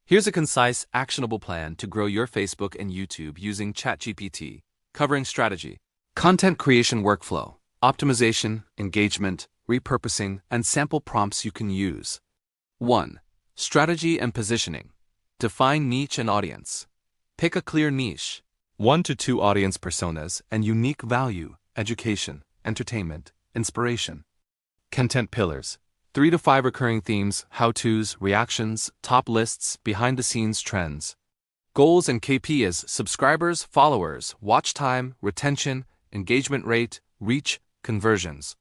Here's a concise, actionable plan to grow your Facebook and YouTube using ChatGPT, covering strategy, content creation workflow, optimization, engagement, repurposing, and sample prompts you can use. 1. Strategy and positioning. Define niche and audience. Pick a clear niche, 1 to 2 audience personas, and unique value, education, entertainment, inspiration. Content pillars. 3 to 5 recurring themes, how-tos, reactions, top lists, behind-the-scenes trends. Goals and KPIs: subscribers, followers, watch time, retention, engagement rate, reach, conversions.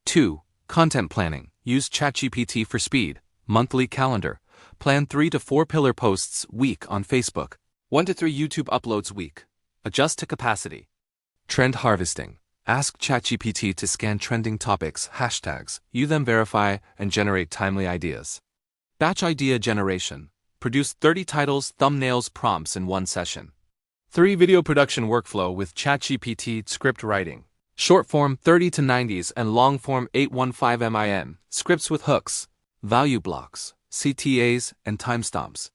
2. Content planning. Use ChatGPT for speed. Monthly calendar. Plan 3 to 4 pillar posts week on Facebook. 1 to 3 YouTube uploads week. Adjust to capacity. Trend harvesting. Ask ChatGPT to scan trending topics, hashtags, you then verify and generate timely ideas. Batch idea generation. Produce 30 titles, thumbnails, prompts in one session. 3. Video production workflow with ChatGPT script writing. Short form 30 to 90s and long form 815 min. Scripts with hooks, value blocks, CTAs, and timestamps.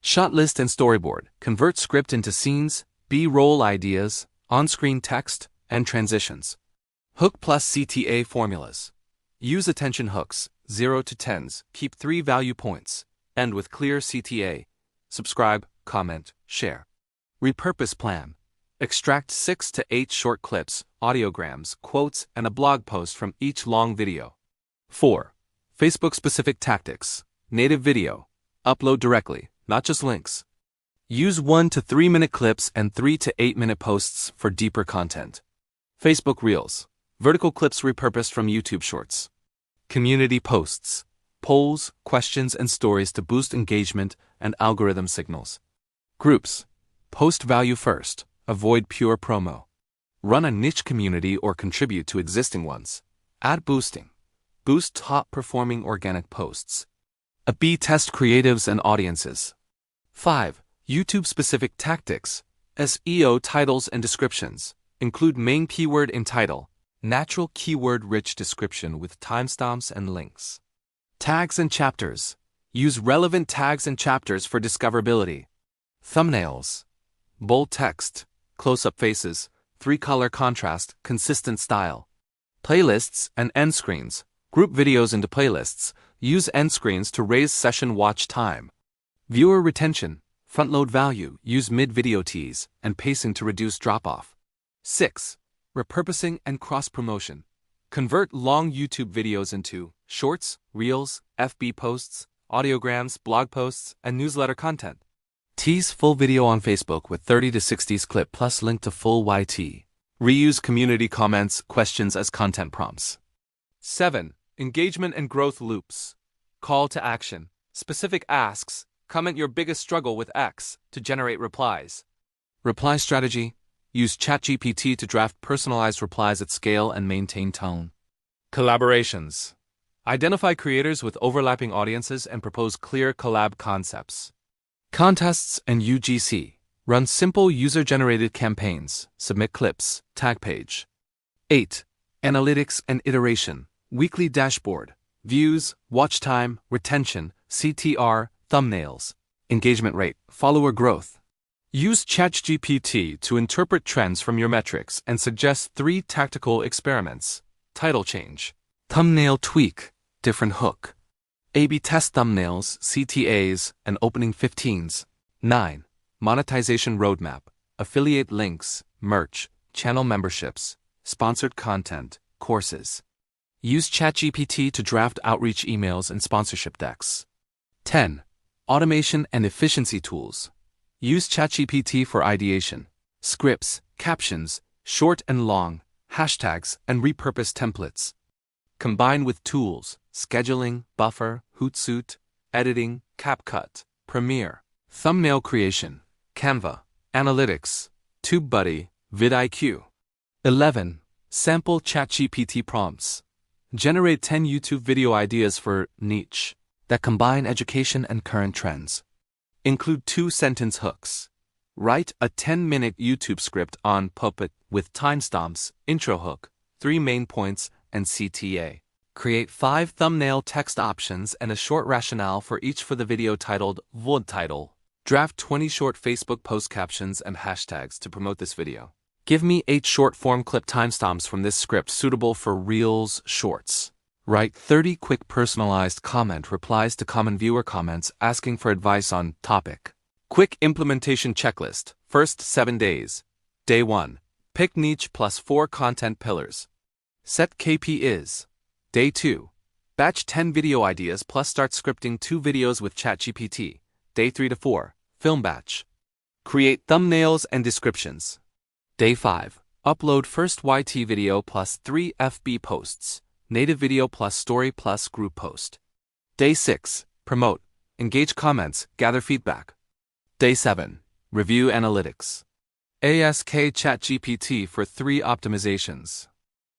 Shot list and storyboard. Convert script into scenes, B-roll ideas, on-screen text, and transitions. Hook plus CTA formulas. Use attention hooks, 0 to 10s, keep 3 value points, end with clear CTA. Subscribe, comment, share. Repurpose plan. Extract 6 to 8 short clips, audiograms, quotes, and a blog post from each long video. 4. Facebook-specific tactics. Native video. Upload directly, not just links. Use 1 to 3 minute clips and 3 to 8 minute posts for deeper content. Facebook Reels. Vertical clips repurposed from YouTube Shorts. Community posts. Polls, questions, and stories to boost engagement and algorithm signals. Groups. Post value first. Avoid pure promo. Run a niche community or contribute to existing ones. Ad boosting. Boost top-performing organic posts. A/B test creatives and audiences. 5. YouTube-specific tactics. SEO titles and descriptions. Include main keyword in title. Natural keyword-rich description with timestamps and links. Tags and chapters. Use relevant tags and chapters for discoverability. Thumbnails. Bold text. Close-up faces. 3-color contrast. Consistent style. Playlists and end screens. Group videos into playlists. Use end screens to raise session watch time. Viewer retention. Front-load value. Use mid-video tease and pacing to reduce drop-off. 6. Repurposing and cross-promotion. Convert long YouTube videos into shorts, reels, FB posts, audiograms, blog posts, and newsletter content. Tease full video on Facebook with 30 to 60s clip plus link to full YT. Reuse community comments, questions as content prompts. 7. Engagement and growth loops. Call to action. Specific asks. Comment your biggest struggle with X to generate replies. Reply strategy. Use ChatGPT to draft personalized replies at scale and maintain tone. Collaborations. Identify creators with overlapping audiences and propose clear collab concepts. Contests and UGC. Run simple user-generated campaigns. Submit clips. Tag page. 8. Analytics and iteration. Weekly dashboard. Views, watch time, retention, CTR, thumbnails. Engagement rate. Follower growth. Use ChatGPT to interpret trends from your metrics and suggest 3 tactical experiments. Title change. Thumbnail tweak. Different hook. A/B test thumbnails, CTAs, and opening 15s. 9. Monetization roadmap. Affiliate links, merch, channel memberships, sponsored content, courses. Use ChatGPT to draft outreach emails and sponsorship decks. 10. Automation and efficiency tools. Use ChatGPT for ideation, scripts, captions, short and long, hashtags, and repurpose templates. Combine with tools, scheduling, Buffer, Hootsuite, editing, CapCut, Premiere, thumbnail creation, Canva, analytics, TubeBuddy, vidIQ. 11. Sample ChatGPT prompts. Generate 10 YouTube video ideas for niche that combine education and current trends. Include 2-sentence hooks. Write a 10-minute YouTube script on Puppet with timestamps, intro hook, 3 main points, and CTA. Create 5 thumbnail text options and a short rationale for each for the video titled VOD title. Draft 20 short Facebook post captions and hashtags to promote this video. Give me 8 short-form clip timestamps from this script suitable for Reels Shorts. Write 30 quick personalized comment replies to common viewer comments asking for advice on topic. Quick implementation checklist. First 7 days. Day 1. Pick niche plus 4 content pillars. Set KPIs. Day 2. Batch 10 video ideas plus start scripting 2 videos with ChatGPT. Day 3 to 4. Film batch. Create thumbnails and descriptions. Day 5. Upload first YT video plus 3 FB posts, native video plus story plus group post. Day 6. Promote, engage comments, gather feedback. Day 7. Review analytics. Ask ChatGPT for 3 optimizations.